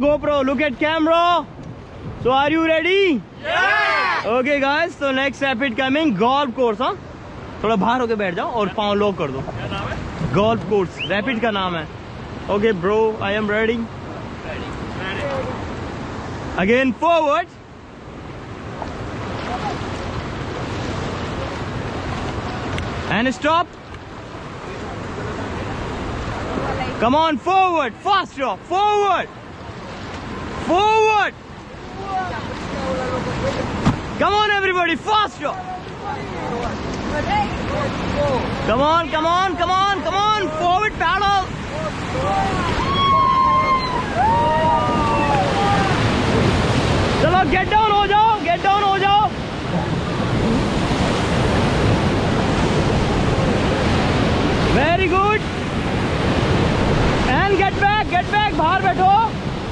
GoPro, look at camera. So are you ready? Yeah! Okay guys, so next rapid coming golf course, हाँ? थोड़ा बाहर होके बैठ जाओ और पाँव लॉक कर दो. क्या नाम है? Golf course, rapid का नाम है. Okay bro, I am ready. Again forward. And stop. Come on, forward, faster, forward. Forward. Come on everybody, faster. Come on, come on, come on, come on. Forward paddle.